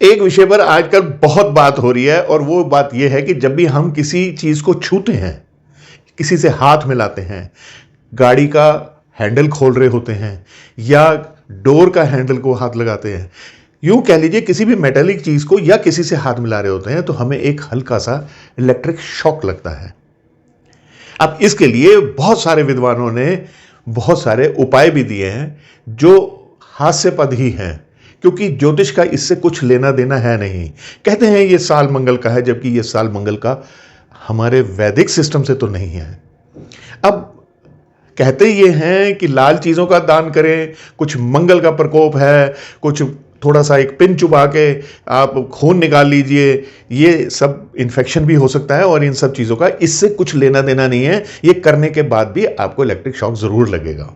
एक विषय पर आजकल बहुत बात हो रही है और वो बात यह है कि जब भी हम किसी चीज को छूते हैं, किसी से हाथ मिलाते हैं, गाड़ी का हैंडल खोल रहे होते हैं या डोर का हैंडल को हाथ लगाते हैं, यूं कह लीजिए किसी भी मेटेलिक चीज को या किसी से हाथ मिला रहे होते हैं तो हमें एक हल्का सा इलेक्ट्रिक शॉक लगता है। अब इसके लिए बहुत सारे विद्वानों ने बहुत सारे उपाय भी दिए हैं जो हास्यपद ही हैं, क्योंकि ज्योतिष का इससे कुछ लेना देना है नहीं। कहते हैं ये साल मंगल का है, जबकि ये साल मंगल का हमारे वैदिक सिस्टम से तो नहीं है। अब कहते ये हैं कि लाल चीजों का दान करें, कुछ मंगल का प्रकोप है, कुछ थोड़ा सा एक पिन चुबा के आप खून निकाल लीजिए, ये सब इन्फेक्शन भी हो सकता है और इन सब चीजों का इससे कुछ लेना देना नहीं है। ये करने के बाद भी आपको इलेक्ट्रिक शॉक जरूर लगेगा।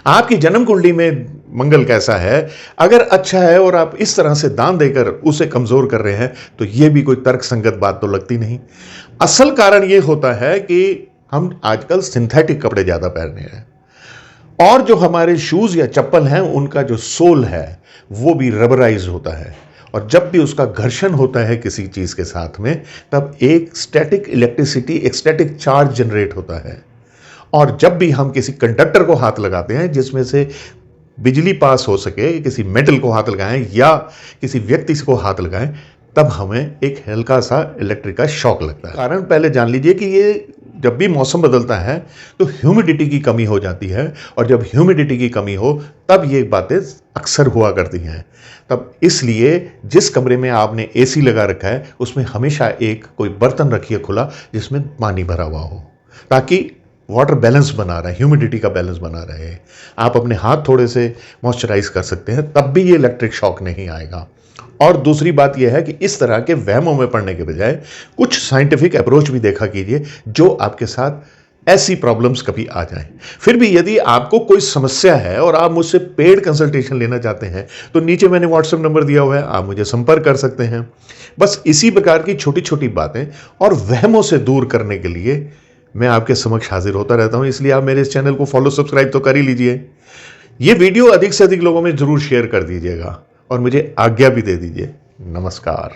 आपकी जन्म कुंडली में मंगल कैसा है, अगर अच्छा है और आप इस तरह से दान देकर उसे कमजोर कर रहे हैं तो यह भी कोई तर्क संगत बात तो लगती नहीं। असल कारण यह होता है कि हम आजकल सिंथेटिक कपड़े ज्यादा पहन रहे हैं और जो हमारे शूज या चप्पल हैं उनका जो सोल है वो भी रबराइज होता है, और जब भी उसका घर्षण होता है किसी चीज के साथ में तब एक स्टैटिक इलेक्ट्रिसिटी, एक स्टैटिक चार्ज जनरेट होता है। और जब भी हम किसी कंडक्टर को हाथ लगाते हैं जिसमें से बिजली पास हो सके, किसी मेटल को हाथ लगाएं या किसी व्यक्ति को हाथ लगाएं, तब हमें एक हल्का सा इलेक्ट्रिक का शॉक लगता है। कारण पहले जान लीजिए कि ये जब भी मौसम बदलता है तो ह्यूमिडिटी की कमी हो जाती है, और जब ह्यूमिडिटी की कमी हो तब ये बातें अक्सर हुआ करती हैं। तब इसलिए जिस कमरे में आपने एसी लगा रखा है उसमें हमेशा एक कोई बर्तन रखिए खुला जिसमें पानी भरा हुआ हो, ताकि वाटर बैलेंस बना रहा है, ह्यूमिडिटी का बैलेंस बना रहे। आप अपने हाथ थोड़े से मॉइस्चराइज कर सकते हैं, तब भी ये इलेक्ट्रिक शॉक नहीं आएगा। और दूसरी बात यह है कि इस तरह के वहमों में पड़ने के बजाय कुछ साइंटिफिक अप्रोच भी देखा कीजिए जो आपके साथ ऐसी प्रॉब्लम्स कभी आ जाएं। फिर भी यदि आपको कोई समस्या है और आप मुझसे पेड कंसल्टेशन लेना चाहते हैं तो नीचे मैंने व्हाट्सएप नंबर दिया हुआ है, आप मुझे संपर्क कर सकते हैं। बस इसी प्रकार की छोटी छोटी बातें और वहमों से दूर करने के लिए मैं आपके समक्ष हाजिर होता रहता हूं, इसलिए आप मेरे इस चैनल को फॉलो सब्सक्राइब तो कर ही लीजिए। ये वीडियो अधिक से अधिक लोगों में जरूर शेयर कर दीजिएगा और मुझे आज्ञा भी दे दीजिए। नमस्कार।